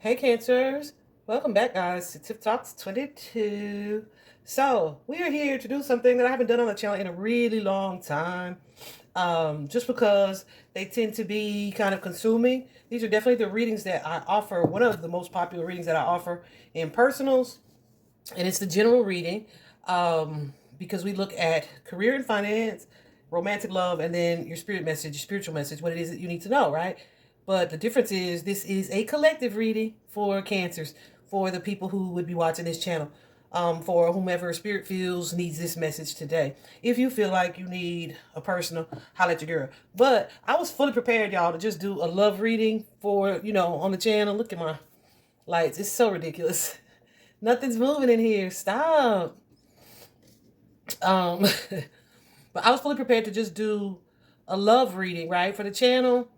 Hey Cancers, welcome back guys to Tip Talks 22. So we are here to do something that I haven't done on the channel in a really long time. Just because they tend to be kind of consuming. These are definitely the readings that I offer, one of the most popular readings that I offer in personals. And it's the general reading, because we look at career and finance, romantic love, and then your spirit message, your spiritual message, what it is that you need to know, right? But the difference is this is a collective reading for Cancers, for the people who would be watching this channel, for whomever spirit feels needs this message today. If you feel like you need a personal, holla at your girl. But I was fully prepared, y'all, to just do a love reading for, on the channel. Look at my lights. It's so ridiculous. Nothing's moving in here. Stop. Um, but I was fully prepared to just do a love reading, right, for the channel.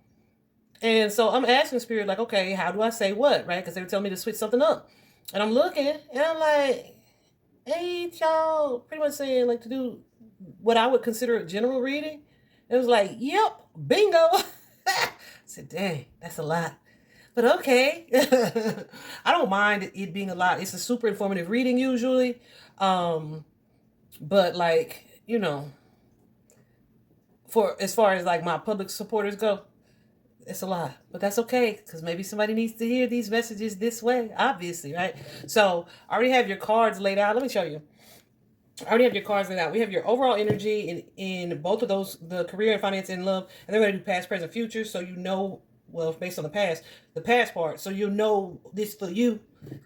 And so I'm asking Spirit, like, okay, how do I say what, right? Because they were telling me to switch something up. And I'm looking, and I'm like, hey, y'all, pretty much saying, like, to do what I would consider a general reading. It was like, yep, bingo. I said, dang, that's a lot. But okay. I don't mind it being a lot. It's a super informative reading usually. But like, for as far as like my public supporters go, it's a lot. But that's okay, because maybe somebody needs to hear these messages this way, obviously, right? So I already have your cards laid out. Let me show you. I already have your cards laid out. We have your overall energy in both of those, the career and finance and love, and then we're going to do past, present, future, so you know, well, based on the past part, so you'll know this for you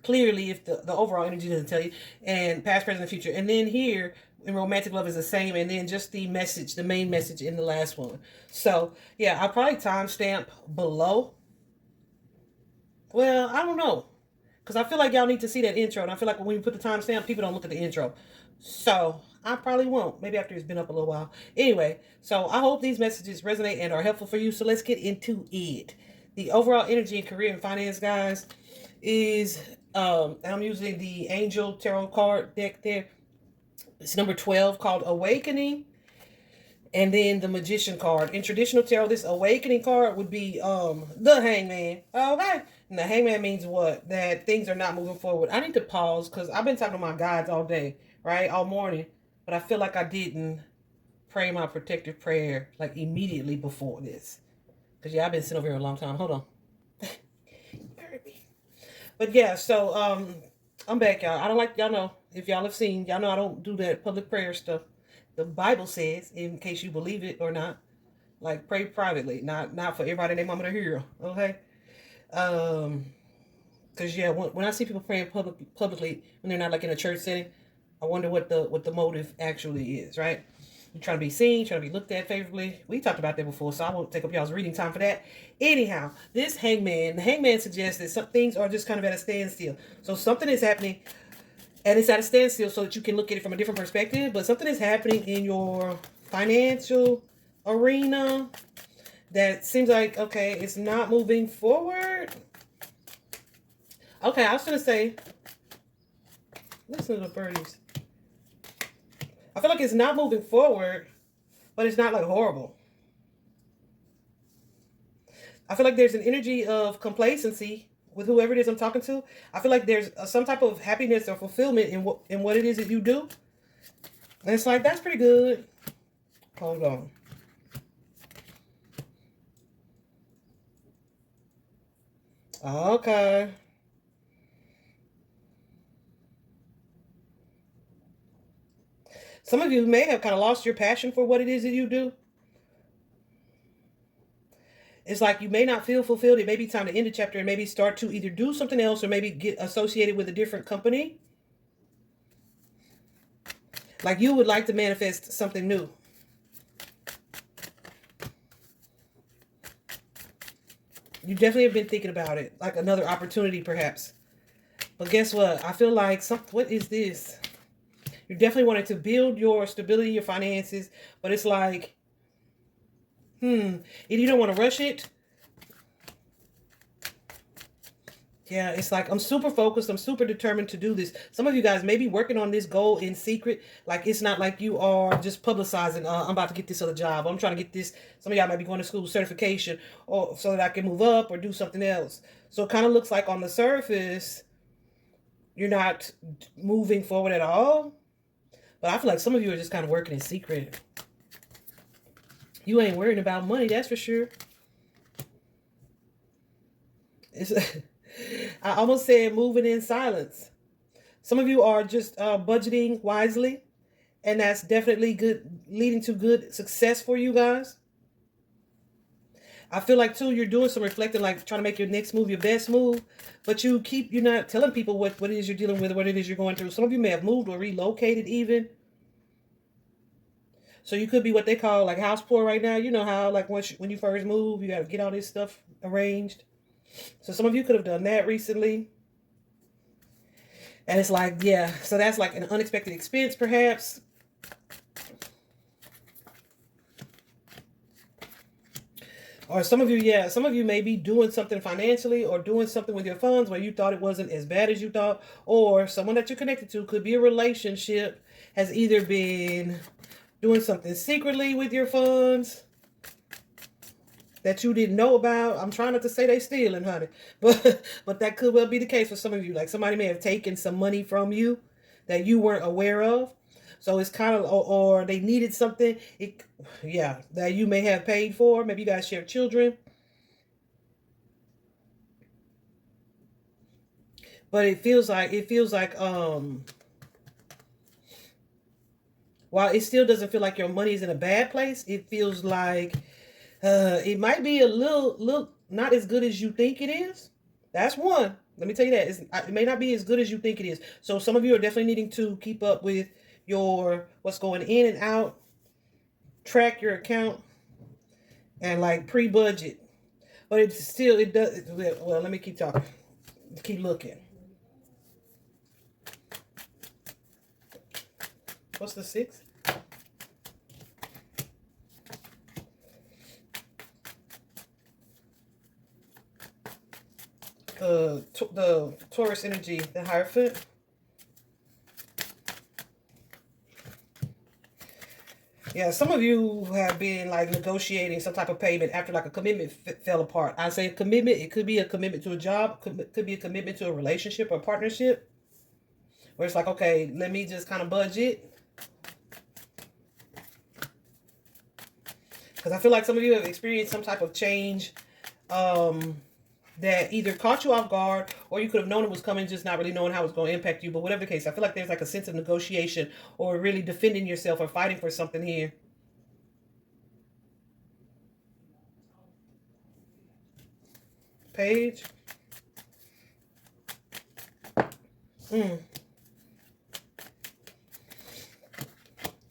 clearly if the overall energy doesn't tell you, and past, present, and future. And then here in romantic love is the same, and then just the message, the main message in the last one. So yeah, I'll probably timestamp below. Well, I don't know, because I feel like y'all need to see that intro, and I feel like when you put the timestamp, people don't look at the intro. So I probably won't. Maybe after it's been up a little while. Anyway, so I hope these messages resonate and are helpful for you. So let's get into it. The overall energy in career and finance, guys, is I'm using the Angel Tarot card deck there. It's number 12, called Awakening. And then the Magician card. In traditional tarot, this Awakening card would be the Hangman. Okay. And the Hangman means what? That things are not moving forward. I need to pause because I've been talking to my guides all day, right? All morning. But I feel like I didn't pray my protective prayer like immediately before this. Because yeah, I've been sitting over here a long time. Hold on. But yeah, so I'm back, y'all. I don't like, y'all know, if y'all have seen, y'all know I don't do that public prayer stuff. The Bible says, in case you believe it or not, like pray privately, not for everybody and their mama to hear. Okay. Because yeah, when I see people praying publicly when they're not like in a church setting, I wonder what the motive actually is, right? You're trying to be seen, trying to be looked at favorably. We talked about that before, so I won't take up y'all's reading time for that. Anyhow, this Hangman, the Hangman suggests that some things are just kind of at a standstill. So something is happening, and it's at a standstill so that you can look at it from a different perspective. But something is happening in your financial arena that seems like, okay, it's not moving forward. Okay, I was going to say, listen to the birdies. I feel like it's not moving forward, but it's not like horrible. I feel like there's an energy of complacency with whoever it is I'm talking to. I feel like there's some type of happiness or fulfillment in what it is that you do. And it's like, that's pretty good. Hold on. Okay. Some of you may have kind of lost your passion for what it is that you do. It's like you may not feel fulfilled. It may be time to end the chapter and maybe start to either do something else or maybe get associated with a different company. Like you would like to manifest something new. You definitely have been thinking about it, like another opportunity perhaps. But guess what? I feel like what is this? You definitely wanted to build your stability, your finances, but it's like, you don't want to rush it. Yeah, it's like I'm super focused. I'm super determined to do this. Some of you guys may be working on this goal in secret. Like it's not like you are just publicizing, I'm about to get this other job. I'm trying to get this. Some of y'all might be going to school certification or so that I can move up or do something else. So it kind of looks like on the surface, you're not moving forward at all. But I feel like some of you are just kind of working in secret. You ain't worrying about money, that's for sure. It's, I almost said moving in silence. Some of you are just budgeting wisely, and that's definitely good, leading to good success for you guys. I feel like too, you're doing some reflecting, like trying to make your next move your best move, but you're not telling people what it is you're dealing with, what it is you're going through. Some of you may have moved or relocated even. So you could be what they call like house poor right now. You know how like when you first move, you got to get all this stuff arranged. So some of you could have done that recently. And it's like, yeah, so that's like an unexpected expense perhaps. Or some of you may be doing something financially or doing something with your funds where you thought it wasn't as bad as you thought. Or someone that you're connected to, could be a relationship, has either been doing something secretly with your funds that you didn't know about. I'm trying not to say they stealing, honey, but that could well be the case for some of you. Like somebody may have taken some money from you that you weren't aware of. So it's kind of, or they needed something, that you may have paid for. Maybe you guys share children. But it feels like, while it still doesn't feel like your money is in a bad place, it feels like it might be a little not as good as you think it is. That's one. Let me tell you that. It may not be as good as you think it is. So some of you are definitely needing to keep up with what's going in and out, track your account, and like pre-budget. But it does, well, let me keep talking. Keep looking. What's the 6? The Taurus energy, the Hierophant. Yeah, some of you have been like negotiating some type of payment after like a commitment fell apart. I say commitment, it could be a commitment to a job, could be a commitment to a relationship or partnership, where it's like, okay, let me just kind of budget. Because I feel like some of you have experienced some type of change that either caught you off guard, or you could have known it was coming, just not really knowing how it's going to impact you. But whatever the case, I feel like there's like a sense of negotiation or really defending yourself or fighting for something here. Page.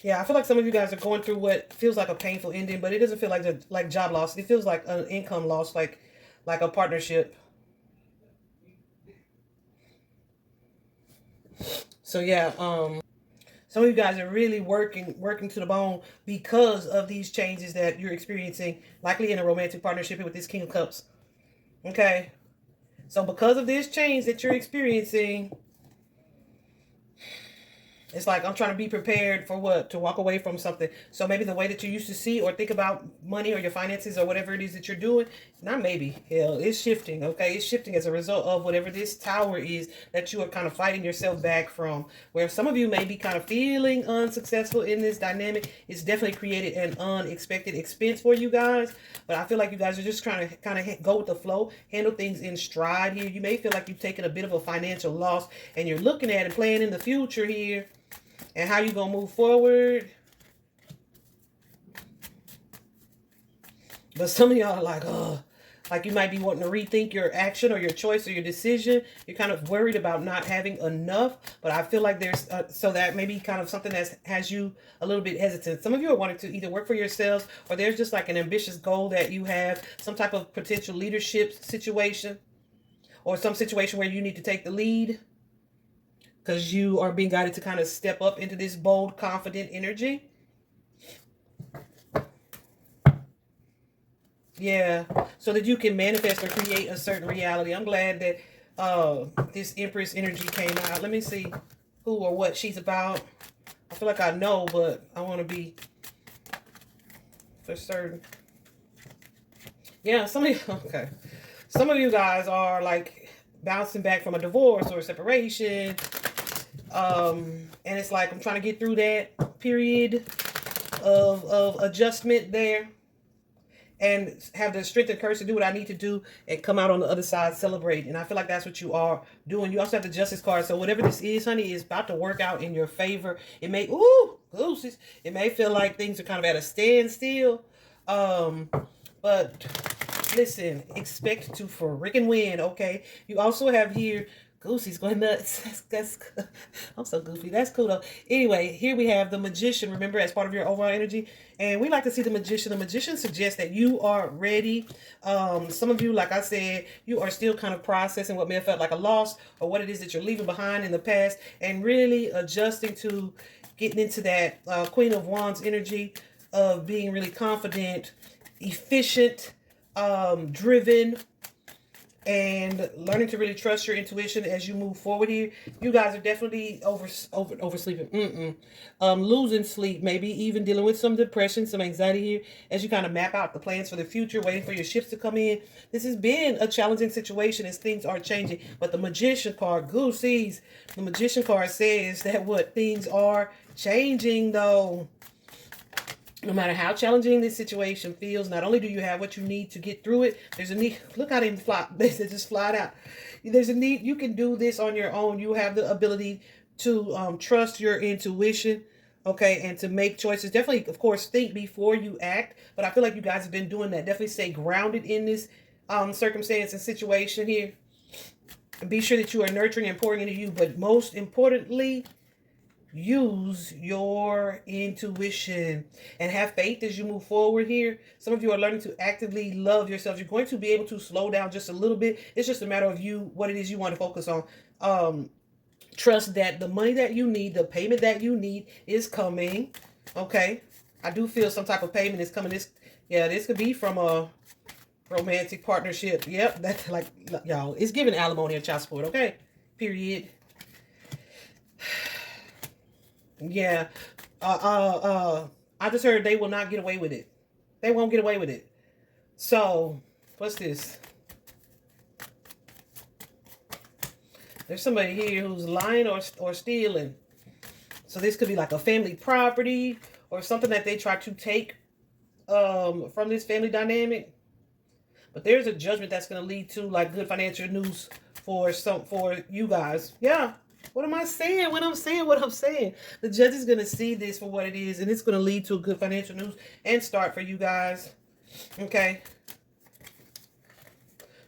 Yeah, I feel like some of you guys are going through what feels like a painful ending, but it doesn't feel like job loss. It feels like an income loss, like a partnership. So yeah, some of you guys are really working to the bone because of these changes that you're experiencing, likely in a romantic partnership with this King of Cups. Okay, so because of this change that you're experiencing, it's like I'm trying to be prepared for what? To walk away from something. So maybe the way that you used to see or think about money or your finances or whatever it is that you're doing, not maybe, hell, it's shifting, okay? It's shifting as a result of whatever this tower is that you are kind of fighting yourself back from. Where some of you may be kind of feeling unsuccessful in this dynamic. It's definitely created an unexpected expense for you guys. But I feel like you guys are just trying to kind of go with the flow, handle things in stride here. You may feel like you've taken a bit of a financial loss and you're looking at it, playing in the future here. And how you gonna move forward. But some of y'all are like, oh, like you might be wanting to rethink your action or your choice or your decision. You're kind of worried about not having enough. But I feel like there's, so that may be kind of something that has you a little bit hesitant. Some of you are wanting to either work for yourselves, or there's just like an ambitious goal that you have, some type of potential leadership situation, or some situation where you need to take the lead. Because you are being guided to kind of step up into this bold, confident energy. Yeah. So that you can manifest or create a certain reality. I'm glad that this Empress energy came out. Let me see who or what she's about. I feel like I know, but I want to be for certain. Yeah, some of you, okay. Some of you guys are like bouncing back from a divorce or a separation. And it's like I'm trying to get through that period of adjustment there and have the strength and courage to do what I need to do and come out on the other side celebrating. And I feel like that's what you are doing. You also have the justice card. So whatever this is, honey, is about to work out in your favor. It may, gooses. It may feel like things are kind of at a standstill. But listen, expect to freaking win, okay? You also have here, Goosey's going nuts. That's I'm so goofy. That's cool though. Anyway, here we have the Magician, remember, as part of your overall energy. And we like to see the Magician. The Magician suggests that you are ready. Some of you, like I said, you are still kind of processing what may have felt like a loss or what it is that you're leaving behind in the past and really adjusting to getting into that Queen of Wands energy of being really confident, efficient, driven, and learning to really trust your intuition as you move forward here. You guys are definitely oversleeping, losing sleep, maybe even dealing with some depression, some anxiety here as you kind of map out the plans for the future, waiting for your ships to come in. This has been a challenging situation as things are changing, but the Magician card, Goosies, the Magician card says that what things are changing though. No matter how challenging this situation feels, not only do you have what you need to get through it, there's a need. Look how they fly. They just fly out. There's a need. You can do this on your own. You have the ability to trust your intuition, okay, and to make choices. Definitely, of course, think before you act. But I feel like you guys have been doing that. Definitely stay grounded in this circumstance and situation here. Be sure that you are nurturing and pouring into you. But most importantly, use your intuition and have faith as you move forward here. Some of you are learning to actively love yourself. You're going to be able to slow down just a little bit. It's just a matter of you, what it is you want to focus on. Trust that the money that you need, the payment that you need is coming. Okay. I do feel some type of payment is coming. This could be from a romantic partnership. Yep. That's like, y'all, it's giving alimony or child support. Okay. Period. Yeah. I just heard they will not get away with it. They won't get away with it. So, what's this? There's somebody here who's lying or stealing. So this could be like a family property or something that they try to take from this family dynamic. But there's a judgment that's going to lead to like good financial news for you guys. Yeah. What am I saying when I'm saying what I'm saying? The judge is going to see this for what it is, and it's going to lead to a good financial news and start for you guys. Okay.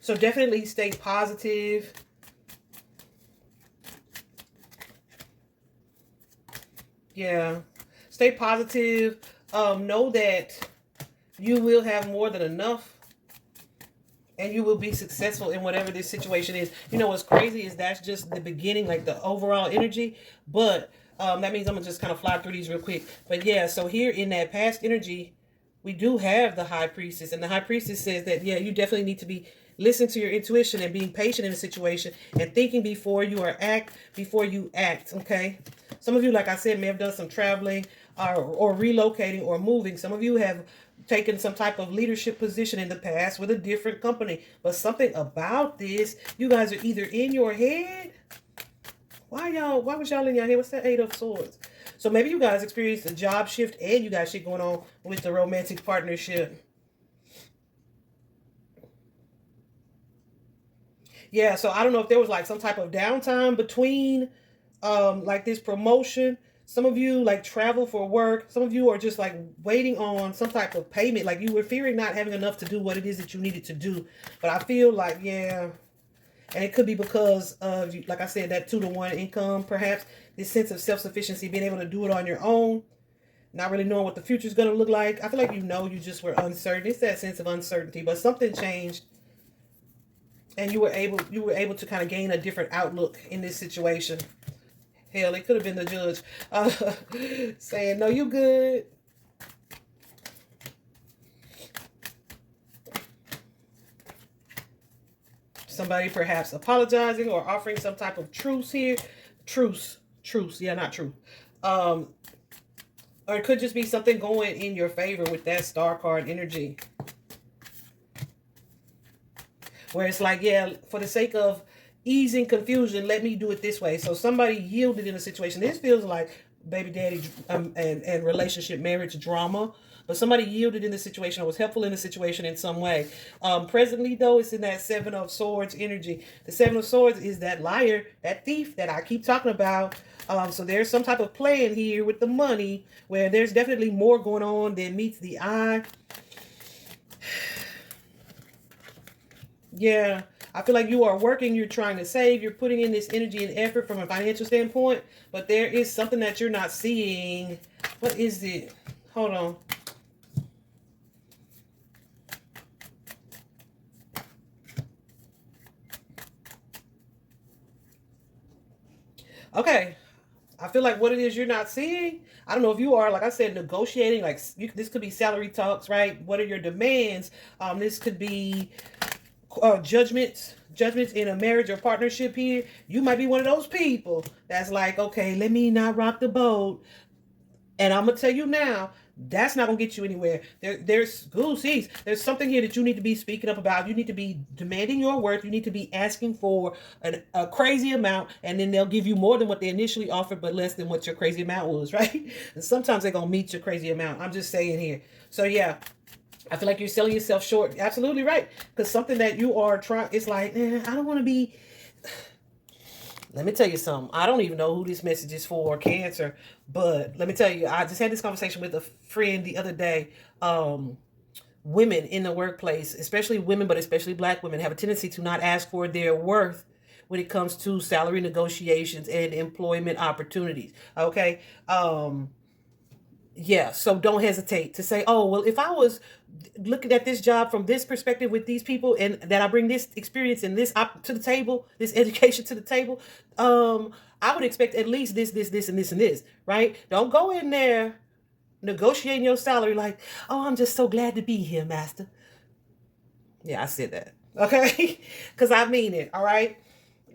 So definitely stay positive. Yeah. Stay positive. Know that you will have more than enough. And you will be successful in whatever this situation is. You know what's crazy is that's just the beginning, like the overall energy. But that means I'm going to just kind of fly through these real quick. But yeah, so here in that past energy, we do have the High Priestess. And the High Priestess says that, yeah, you definitely need to be listening to your intuition and being patient in a situation and thinking before you act, okay? Some of you, like I said, may have done some traveling or relocating or moving. Some of you have taken some type of leadership position in the past with a different company. But something about this, you guys are either in your head. Why was y'all in your head? What's that 8 of Swords? So maybe you guys experienced a job shift and you got shit going on with the romantic partnership. Yeah, so I don't know if there was like some type of downtime between like this promotion. Some of you like travel for work. Some of you are just like waiting on some type of payment. Like you were fearing not having enough to do what it is that you needed to do. But I feel like, yeah. And it could be because of, like I said, that 2-to-1 income, perhaps. This sense of self-sufficiency, being able to do it on your own. Not really knowing what the future is going to look like. I feel like you just were uncertain. It's that sense of uncertainty. But something changed. And you were able to kind of gain a different outlook in this situation. Hell, it could have been the judge saying, no, you good. Somebody perhaps apologizing or offering some type of truce here. Truce. Yeah, not truth. Or it could just be something going in your favor with that Star card energy. where it's like, yeah, for the sake of easing confusion, let me do it this way. So somebody yielded in a situation. This feels like baby daddy and relationship marriage drama. But somebody yielded in the situation or was helpful in the situation in some way. Presently, though, it's in that Seven of Swords energy. The Seven of Swords is that liar, that thief that I keep talking about. So there's some type of plan here with the money where there's definitely more going on than meets the eye. Yeah, I feel like you are working, you're trying to save, you're putting in this energy and effort from a financial standpoint, but there is something that you're not seeing. What is it? Hold on. Okay, I feel like what it is you're not seeing, I don't know if you are, like I said, negotiating, like this could be salary talks, right? What are your demands? This could be judgments in a marriage or partnership here. You might be one of those people that's like, okay, let me not rock the boat. And I'm gonna tell you now, that's not gonna get you anywhere. There's goosies. There's something here that you need to be speaking up about. You need to be demanding your worth. You need to be asking for a crazy amount, and then they'll give you more than what they initially offered, but less than what your crazy amount was, right? And sometimes they're gonna meet your crazy amount. I'm just saying here. So yeah, I feel like you're selling yourself short. Absolutely right. Because something that you are trying, it's like, I don't want to be. Let me tell you something. I don't even know who this message is for, Cancer. But let me tell you, I just had this conversation with a friend the other day. Women in the workplace, especially women, but especially black women, have a tendency to not ask for their worth when it comes to salary negotiations and employment opportunities. Okay. Yeah, so don't hesitate to say, oh, well, if I was looking at this job from this perspective with these people and that I bring this experience and this to the table, this education to the table, I would expect at least this, and this, and this, right? Don't go in there negotiating your salary like, oh, I'm just so glad to be here, master. Yeah, I said that. Okay? Because I mean it, all right?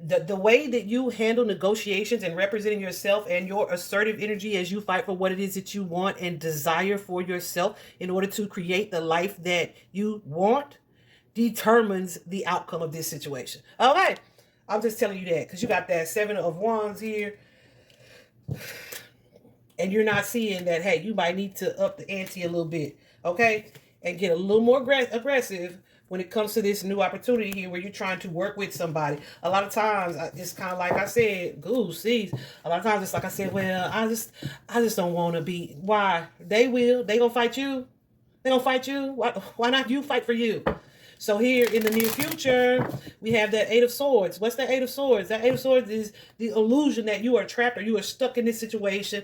The way that you handle negotiations and representing yourself and your assertive energy as you fight for what it is that you want and desire for yourself in order to create the life that you want determines the outcome of this situation. Okay. I'm just telling you that because you got that Seven of Wands here and you're not seeing that, hey, you might need to up the ante a little bit, okay? And get a little more aggressive when it comes to this new opportunity here where you're trying to work with somebody. A lot of times, it's kind of like I said, goose, sees. A lot of times it's like I said, well, I just don't want to be. Why? They will. They gonna fight you. They gonna fight you. Why not you fight for you? So here in the near future, we have that Eight of Swords. What's that Eight of Swords? That Eight of Swords is the illusion that you are trapped or you are stuck in this situation.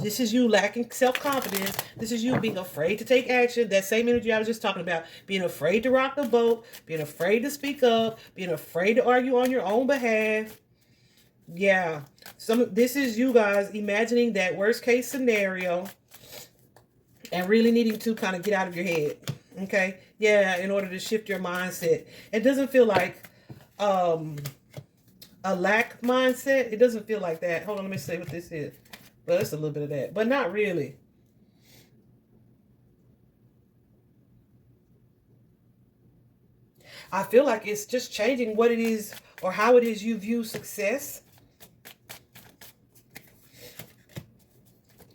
This is you lacking self-confidence. This is you being afraid to take action. That same energy I was just talking about. Being afraid to rock the boat. Being afraid to speak up. Being afraid to argue on your own behalf. Yeah. This is you guys imagining that worst case scenario and really needing to kind of get out of your head. Okay. Yeah. In order to shift your mindset. It doesn't feel like a lack mindset. It doesn't feel like that. Hold on. Let me see what this is. Well, it's a little bit of that, but not really. I feel like it's just changing what it is or how it is you view success.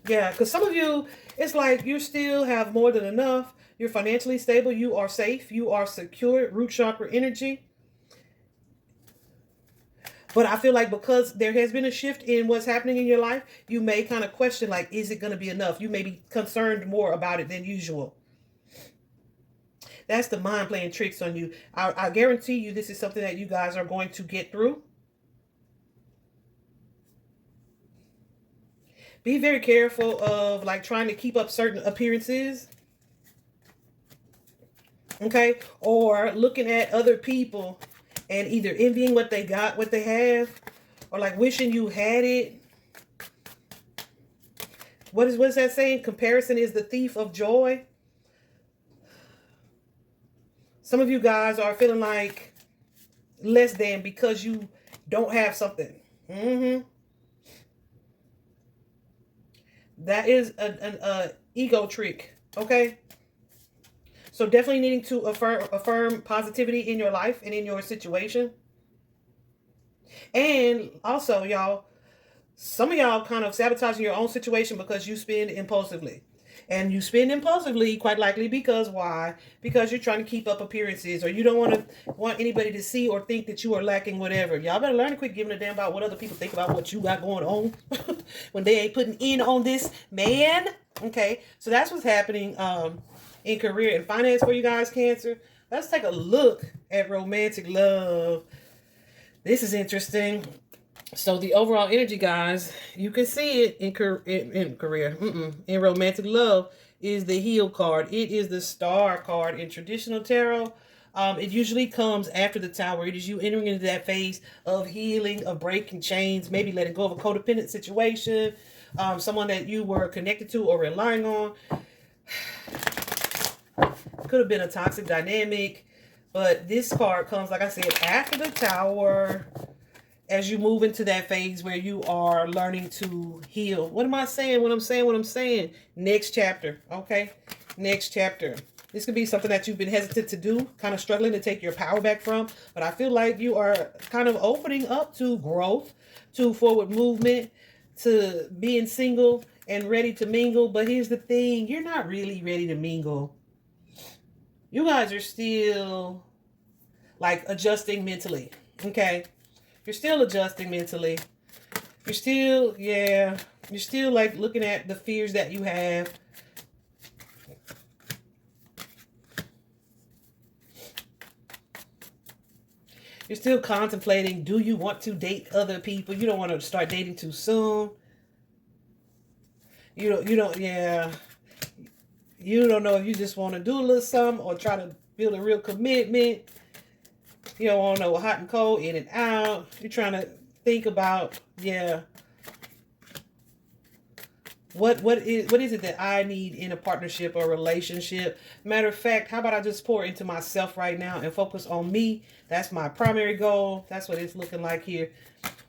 Yeah, because some of you, it's like you still have more than enough. You're financially stable. You are safe. You are secure. Root chakra energy. But I feel like because there has been a shift in what's happening in your life, you may kind of question, like, is it going to be enough? You may be concerned more about it than usual. That's the mind playing tricks on you. I guarantee you this is something that you guys are going to get through. Be very careful of like trying to keep up certain appearances. Okay? Or looking at other people and either envying what they got, what they have, or like wishing you had it. What's that saying? Comparison is the thief of joy. Some of you guys are feeling like less than because you don't have something. That is an ego trick. Okay? So definitely needing to affirm positivity in your life and in your situation. And also, y'all, some of y'all kind of sabotaging your own situation because you spend impulsively. And you spend impulsively, quite likely because why? Because you're trying to keep up appearances, or you don't want anybody to see or think that you are lacking whatever. Y'all better learn to quit giving a damn about what other people think about what you got going on when they ain't putting in on this, man. Okay, so that's what's happening in career and finance for you guys, Cancer. Let's take a look at romantic love. This is interesting. So the overall energy, guys, you can see it in career. In romantic love is the Heal card. It is the Star card in traditional tarot. It usually comes after the Tower. It is you entering into that phase of healing, of breaking chains, maybe letting go of a codependent situation, someone that you were connected to or relying on. Could have been a toxic dynamic, but this card comes, like I said, after the Tower, as you move into that phase where you are learning to heal. What am I saying? What I'm saying? Next chapter, okay? Next chapter. This could be something that you've been hesitant to do, kind of struggling to take your power back from. But I feel like you are kind of opening up to growth, to forward movement, to being single and ready to mingle. But here's the thing. You're not really ready to mingle. You guys are still like adjusting mentally, okay? You're still adjusting mentally. You're still, you're still like looking at the fears that you have. You're still contemplating, do you want to date other people? You don't want to start dating too soon. You don't know if you just want to do a little something or try to build a real commitment. You don't want to know hot and cold, in and out. You're trying to think about, what is it that I need in a partnership or relationship? Matter of fact, how about I just pour into myself right now and focus on me? That's my primary goal. That's what it's looking like here.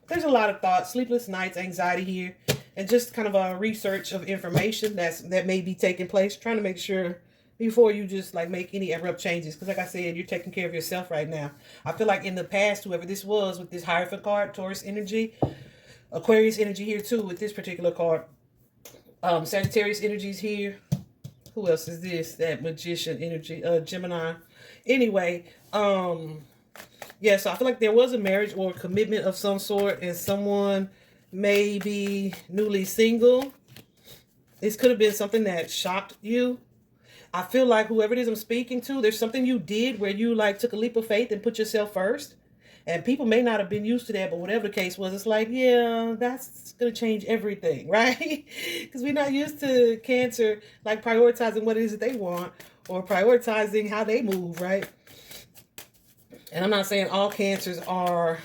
There's a lot of thoughts, sleepless nights, anxiety here, and just kind of a research of information that may be taking place, trying to make sure before you just like make any abrupt changes. Because like I said, you're taking care of yourself right now. I feel like in the past, whoever this was with this Hierophant card, Taurus energy, Aquarius energy here too with this particular card, Sagittarius energies here. Who else is this? That Magician energy, Gemini. Anyway, so I feel like there was a marriage or commitment of some sort, and someone may be newly single. This could have been something that shocked you. I feel like whoever it is I'm speaking to, there's something you did where you like took a leap of faith and put yourself first. And people may not have been used to that, but whatever the case was, it's like, yeah, that's going to change everything, right? Because we're not used to Cancer like prioritizing what it is that they want or prioritizing how they move, right? And I'm not saying all Cancers are,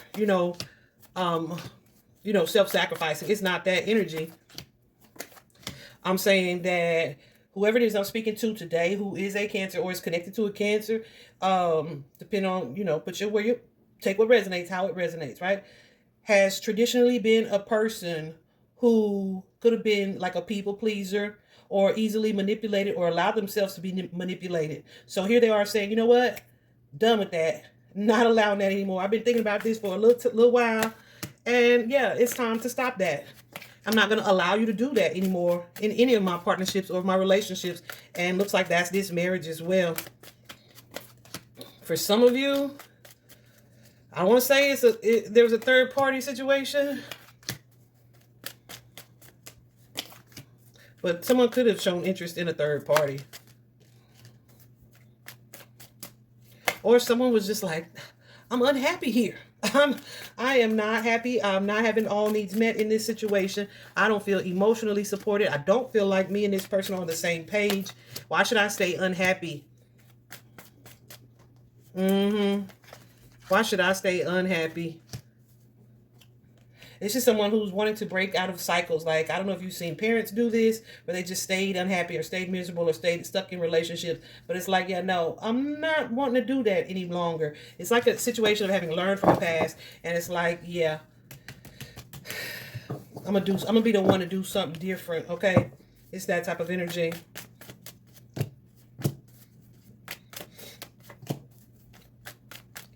self-sacrificing. It's not that energy. I'm saying that whoever it is I'm speaking to today, who is a Cancer or is connected to a Cancer, depending on, take what resonates, how it resonates, right? Has traditionally been a person who could have been like a people pleaser or easily manipulated or allowed themselves to be manipulated. So here they are saying, you know what? Done with that. Not allowing that anymore. I've been thinking about this for a little while. And yeah, it's time to stop that. I'm not going to allow you to do that anymore in any of my partnerships or my relationships. And looks like that's this marriage as well. For some of you, I want to say there was a third party situation. But someone could have shown interest in a third party. Or someone was just like, I'm unhappy here. I am not happy. I'm not having all needs met in this situation. I don't feel emotionally supported. I don't feel like me and this person are on the same page. Why should I stay unhappy? Why should I stay unhappy? It's just someone who's wanting to break out of cycles. Like, I don't know if you've seen parents do this, where they just stayed unhappy or stayed miserable or stayed stuck in relationships. But it's like, yeah, no, I'm not wanting to do that any longer. It's like a situation of having learned from the past. And it's like, yeah, I'm gonna be the one to do something different, okay? It's that type of energy.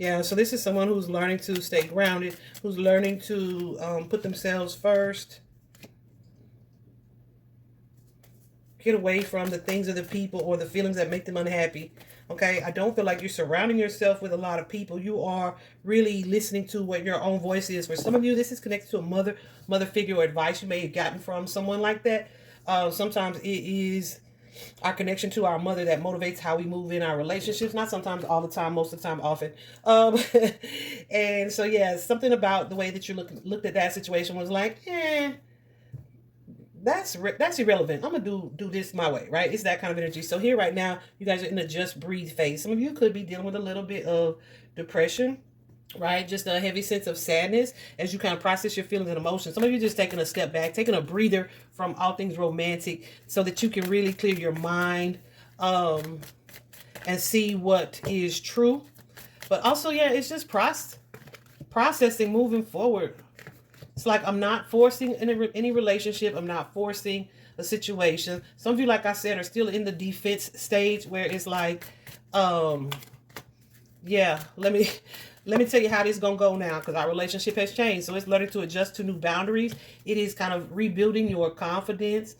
Yeah, so this is someone who's learning to stay grounded, who's learning to put themselves first, get away from the things of the people or the feelings that make them unhappy. Okay, I don't feel like you're surrounding yourself with a lot of people. You are really listening to what your own voice is. For some of you, this is connected to a mother figure or advice you may have gotten from someone like that. Sometimes it is our connection to our mother that motivates how we move in our relationships. Not sometimes, all the time, most of the time, often. And so yeah, something about the way that you looked at that situation was like, that's irrelevant. I'm gonna do this my way, right? It's that kind of energy. So here right now, you guys are in a just breathe phase. Some of you could be dealing with a little bit of depression, right? Just a heavy sense of sadness as you kind of process your feelings and emotions. Some of you just taking a step back, taking a breather from all things romantic so that you can really clear your mind and see what is true. But also, yeah, it's just processing, moving forward. It's like I'm not forcing any relationship. I'm not forcing a situation. Some of you, like I said, are still in the defense stage where it's like, yeah, let me tell you how this is gonna go now, because our relationship has changed. So it's learning to adjust to new boundaries. It is kind of rebuilding your confidence.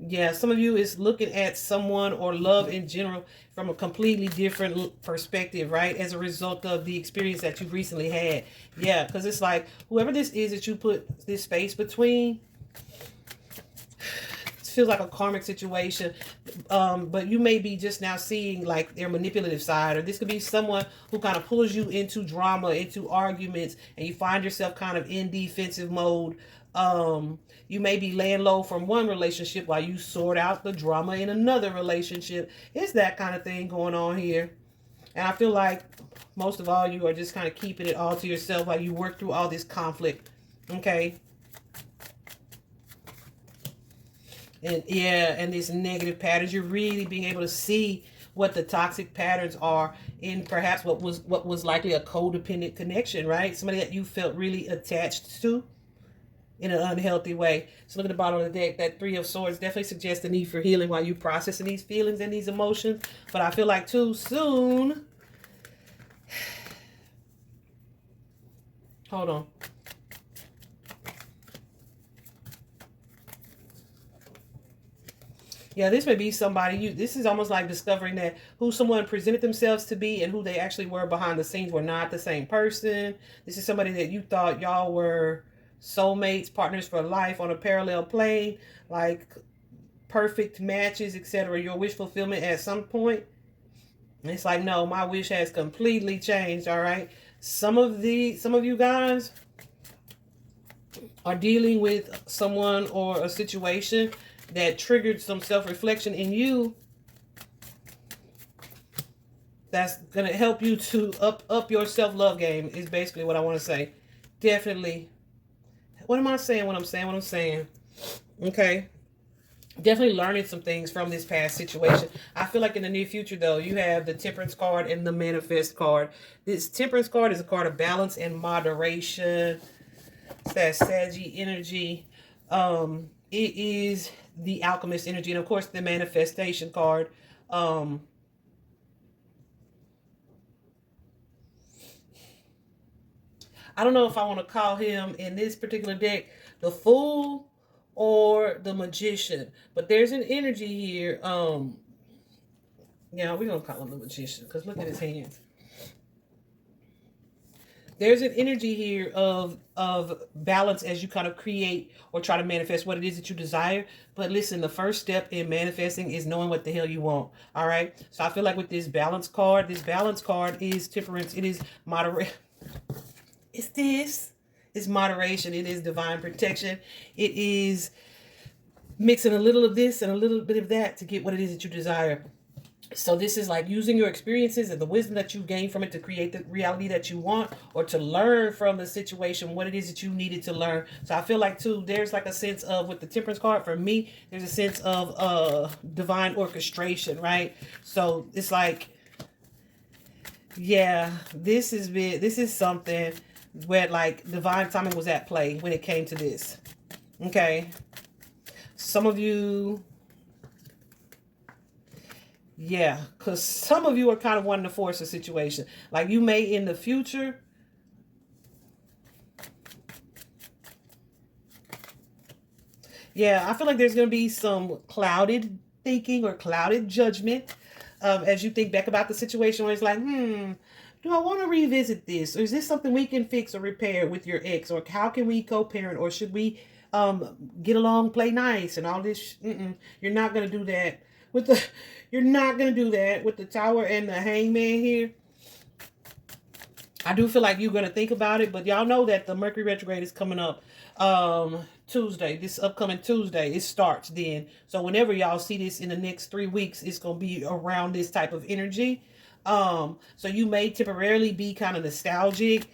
Yeah, some of you is looking at someone or love in general from a completely different perspective, right? As a result of the experience that you've recently had. Yeah, because it's like whoever this is that you put this space between, it feels like a karmic situation. But you may be just now seeing like their manipulative side, or this could be someone who kind of pulls you into drama, into arguments, and you find yourself kind of in defensive mode. You may be laying low from one relationship while you sort out the drama in another relationship. It's that kind of thing going on here. And I feel like most of all, you are just kind of keeping it all to yourself while you work through all this conflict. Okay. And yeah, and these negative patterns, you're really being able to see what the toxic patterns are in perhaps what was likely a codependent connection, right? Somebody that you felt really attached to in an unhealthy way. So look at the bottom of the deck. That Three of Swords definitely suggests the need for healing while you processing these feelings and these emotions. But I feel like too soon. Hold on. Yeah, this may be somebody this is almost like discovering that who someone presented themselves to be and who they actually were behind the scenes were not the same person. This is somebody that you thought y'all were soulmates, partners for life on a parallel plane, like perfect matches, etc. Your wish fulfillment at some point. And it's like, no, my wish has completely changed. All right. Some of you guys are dealing with someone or a situation that triggered some self-reflection in you that's going to help you to up your self-love game is basically what I want to say. Definitely. What am I saying when I'm saying what I'm saying? Okay. Definitely learning some things from this past situation. I feel like in the near future, though, you have the Temperance card and the Manifest card. This Temperance card is a card of balance and moderation. It's that Saggy energy. It is the Alchemist energy. And, of course, the Manifestation card. I don't know if I want to call him in this particular deck the Fool or the Magician, but there's an energy here. Yeah, we're gonna call him the Magician because look at his hands. There's an energy here of balance as you kind of create or try to manifest what it is that you desire. But listen, the first step in manifesting is knowing what the hell you want. All right. So I feel like with this balance card is temperance. It is moderate. It's moderation. It is divine protection. It is mixing a little of this and a little bit of that to get what it is that you desire. So this is like using your experiences and the wisdom that you gain from it to create the reality that you want, or to learn from the situation what it is that you needed to learn. So I feel like too, there's like a sense of, with the Temperance card, for me, there's a sense of divine orchestration, right? So it's like, yeah, this is something where like divine timing was at play when it came to this. Okay. Some of you, Yeah, because some of you are kind of wanting to force a situation. Like you may in the future. Yeah, I feel like there's going to be some clouded thinking or clouded judgment as you think back about the situation where it's like, do I want to revisit this? Or is this something we can fix or repair with your ex? Or how can we co-parent? Or should we get along, play nice and all this? You're not going to do that with the. You're not going to do that with the Tower and the Hangman here. I do feel like you're going to think about it, but y'all know that the Mercury retrograde is coming up Tuesday, this upcoming Tuesday. It starts then. So whenever y'all see this in the next 3 weeks, it's going to be around this type of energy. So you may temporarily be kind of nostalgic,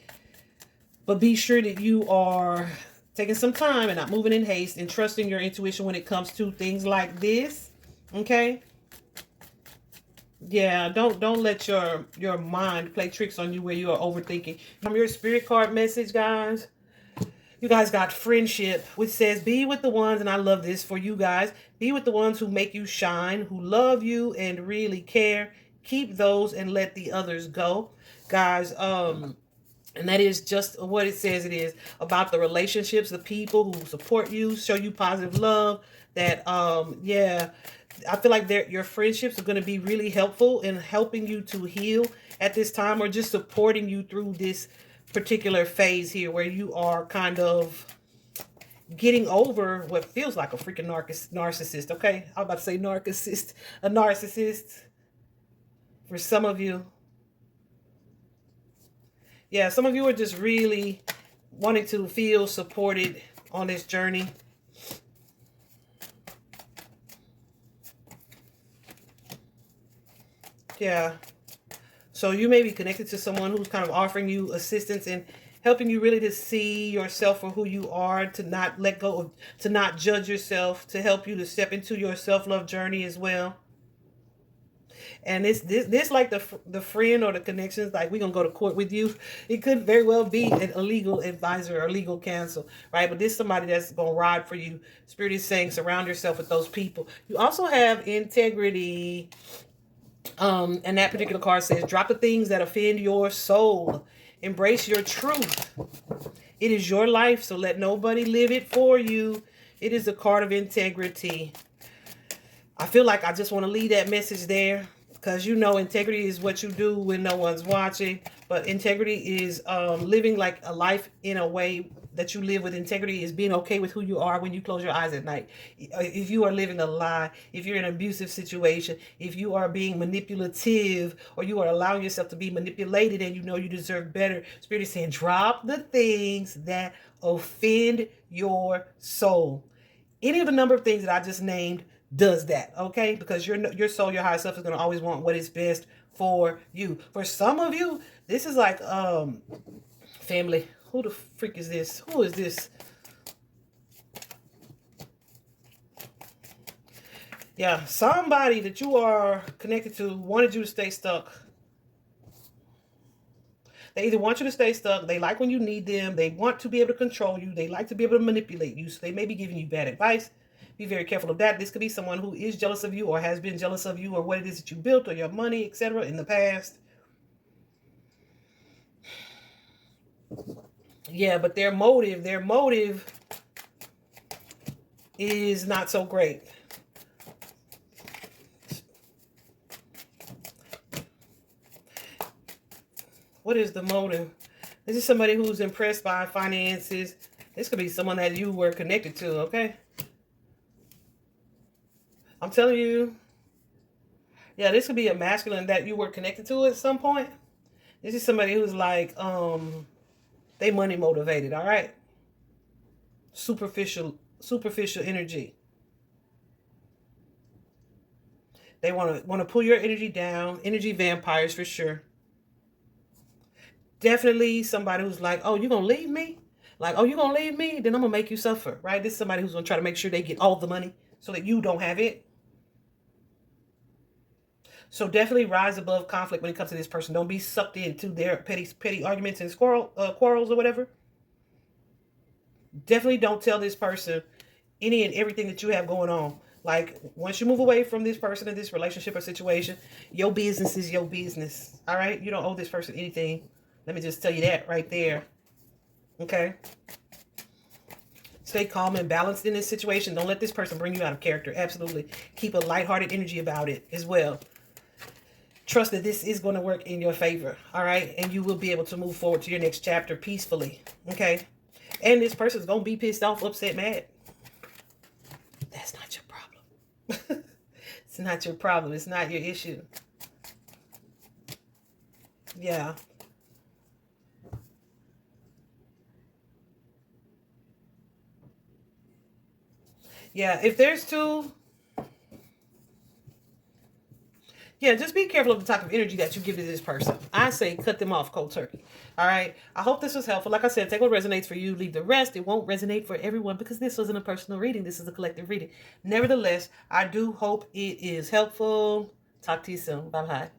but be sure that you are taking some time and not moving in haste and trusting your intuition when it comes to things like this. Okay? Yeah, don't let your mind play tricks on you where you are overthinking. From your spirit card message, guys, you guys got friendship, which says be with the ones, and I love this for you guys, be with the ones who make you shine, who love you and really care. Keep those and let the others go. Guys, and that is just what it says it is about the relationships, the people who support you, show you positive love. That yeah, I feel like your friendships are going to be really helpful in helping you to heal at this time, or just supporting you through this particular phase here where you are kind of getting over what feels like a freaking narcissist. Okay, I was about to say narcissist, a narcissist for some of you. Yeah, some of you are just really wanting to feel supported on this journey. Yeah. So you may be connected to someone who's kind of offering you assistance and helping you really to see yourself for who you are, to not let go of, to not judge yourself, to help you to step into your self-love journey as well. And this like the friend or the connections, like we're gonna go to court with you. It could very well be a legal advisor or legal counsel, right? But this is somebody that's gonna ride for you. Spirit is saying surround yourself with those people. You also have integrity. And that particular card says, drop the things that offend your soul. Embrace your truth. It is your life, so let nobody live it for you. It is a card of integrity. I feel like I just want to leave that message there, because you know integrity is what you do when no one's watching. But integrity is living like a life in a way that you live with integrity, is being okay with who you are when you close your eyes at night. If you are living a lie, if you're in an abusive situation, if you are being manipulative, or you are allowing yourself to be manipulated and you know you deserve better, Spirit is saying drop the things that offend your soul. Any of the number of things that I just named does that, okay? Because your soul, your higher self is going to always want what is best for you. For some of you, this is like family. Who the freak is this? Who is this? Yeah, somebody that you are connected to wanted you to stay stuck. They either want you to stay stuck, they like when you need them, they want to be able to control you, they like to be able to manipulate you, so they may be giving you bad advice. Be very careful of that. This could be someone who is jealous of you or has been jealous of you or what it is that you built or your money, etc. in the past. Yeah, but their motive is not so great. What is the motive? This is somebody who's impressed by finances. This could be someone that you were connected to, okay? I'm telling you. Yeah, this could be a masculine that you were connected to at some point. This is somebody who's like, they money motivated, all right? Superficial energy. They want to pull your energy down. Energy vampires for sure. Definitely somebody who's like, oh, you gonna leave me? Like, oh, you gonna leave me? Then I'm gonna make you suffer, right? This is somebody who's gonna try to make sure they get all the money so that you don't have it. So definitely rise above conflict when it comes to this person. Don't be sucked into their petty arguments and quarrels or whatever. Definitely don't tell this person any and everything that you have going on. Like, once you move away from this person in this relationship or situation, your business is your business. All right? You don't owe this person anything. Let me just tell you that right there. Okay? Stay calm and balanced in this situation. Don't let this person bring you out of character. Absolutely. Keep a lighthearted energy about it as well. Trust that this is going to work in your favor. All right? And you will be able to move forward to your next chapter peacefully. Okay? And this person's going to be pissed off, upset, mad. That's not your problem. It's not your problem. It's not your issue. Yeah. Yeah, if there's two, yeah, just be careful of the type of energy that you give to this person. I say cut them off cold turkey. All right. I hope this was helpful. Like I said, take what resonates for you, leave the rest. It won't resonate for everyone because this wasn't a personal reading. This is a collective reading. Nevertheless, I do hope it is helpful. Talk to you soon. Bye bye.